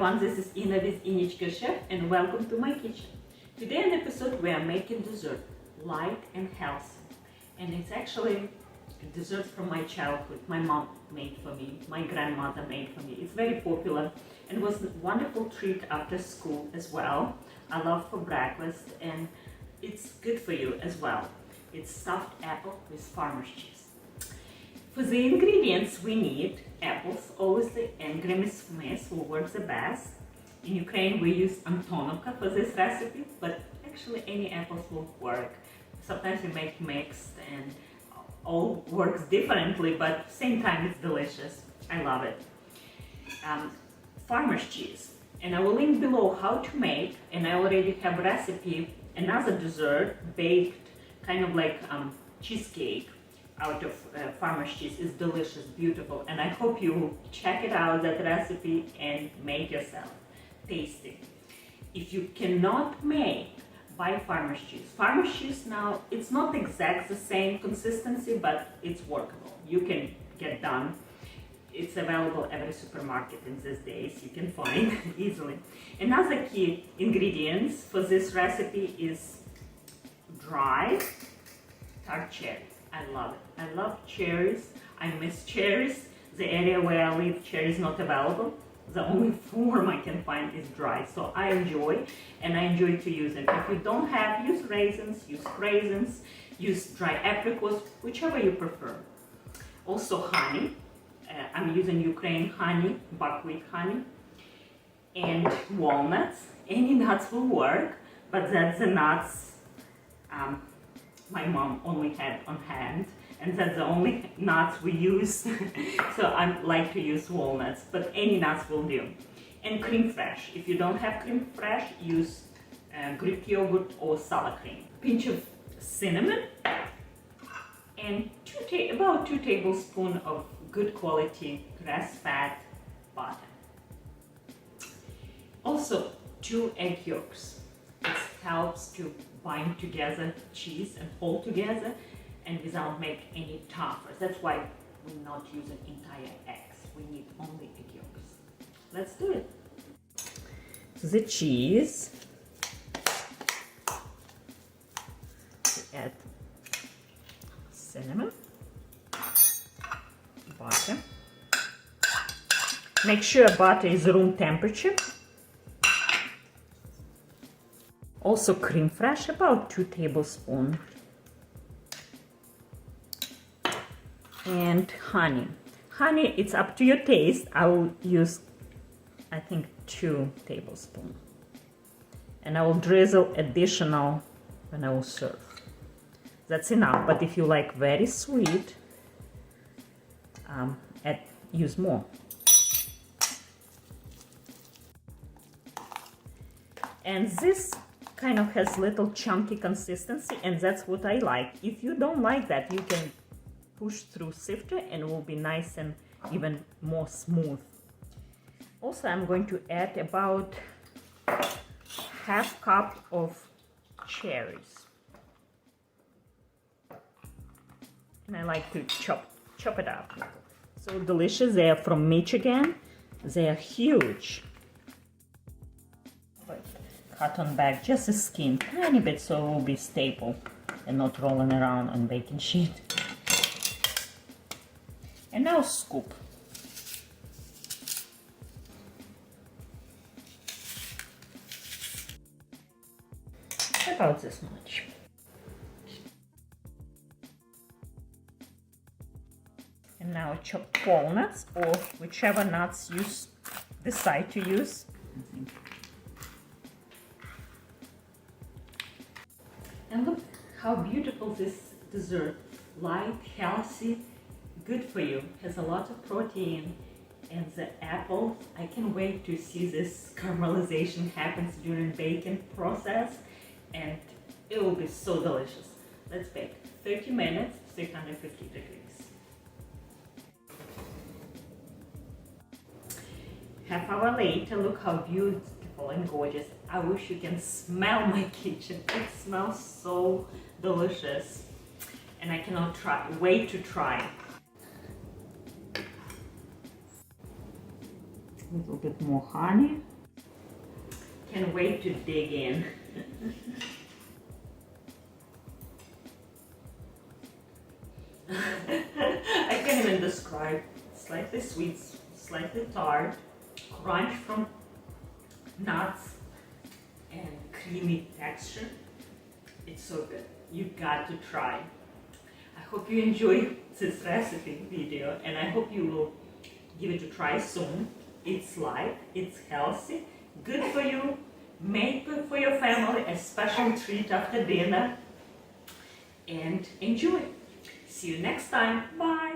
everyone, this is Ina with Innichka Chef and welcome to my kitchen. Today an episode we are making dessert, light and healthy. And it's actually a dessert from my childhood. My mom made for me, my grandmother made for me. It's very popular and was a wonderful treat after school as well. I love for breakfast and it's good for you as well. It's stuffed apple with farmer's cheese. For the ingredients we need apples, obviously, and Granny Smith will work the best. In Ukraine we use Antonovka for this recipe, but actually any apples will work. Sometimes we make mixed and all works differently, but at the same time it's delicious. I love it. Farmer's cheese, and I will link below how to make, and I already have recipe, another dessert baked kind of like cheesecake out of farmer's cheese. Is delicious, beautiful, and I hope you will check it out, that recipe, and make yourself. Tasty. If you cannot make, buy farmer's cheese. Farmer's cheese now, it's not exact the same consistency, but it's workable. You can get done. It's available every supermarket in these days. You can find easily. Another key ingredients for this recipe is dry tart cherries. I love it. I love cherries. I miss cherries. The area where I live, cherries not available. The only form I can find is dry. So I enjoy, and I enjoy to use it. If you don't have, use raisins, use dry apricots, whichever you prefer. Also honey. I'm using Ukrainian honey, buckwheat honey, and walnuts. Any nuts will work, but that's the nuts my mom only had on hand, and that's the only nuts we use. So I like to use walnuts, but any nuts will do. And creme fraiche. If you don't have creme fraiche, use Greek yogurt or sour cream. Pinch of cinnamon, and about 2 tablespoons of good quality grass-fed butter. Also 2 egg yolks. It helps to bind together cheese and hold together, and without make any tougher. That's why we're not using entire eggs. We need only egg yolks. Let's do it. The cheese. Add cinnamon, butter. Make sure butter is room temperature. Also creme fraiche, about 2 tablespoons. And honey. Honey, it's up to your taste. I will use, I think, 2 tablespoons. And I will drizzle additional when I will serve. That's enough, but if you like very sweet, use more. And this kind of has little chunky consistency, and that's what I like. If you don't like that, you can push through sifter and it will be nice and even more smooth. Also, I'm going to add about ½ cup of cherries. And I like to chop it up. So delicious. They are from Michigan. They are huge. Cut on back just a skin, tiny bit, so it will be stable and not rolling around on baking sheet. And now scoop. About this much. And now chop walnuts, or whichever nuts you decide to use. And look how beautiful this dessert. Light, healthy, good for you. Has a lot of protein. And the apple, I can't wait to see this caramelization happens during baking process. And it will be so delicious. Let's bake. 30 minutes, 350 degrees. Half hour later, look how beautiful and gorgeous. I wish you can smell my kitchen. It smells so delicious. And I cannot wait to try. A little bit more honey. Can't wait to dig in. I can't even describe. Slightly sweet, slightly tart, crunch from nuts, and creamy texture. It's so good. You got to try. I hope you enjoyed this recipe video, and I hope you will give it a try soon. It's light, it's healthy, good for you. Make it for your family a special treat after dinner, and enjoy. See you next time. Bye.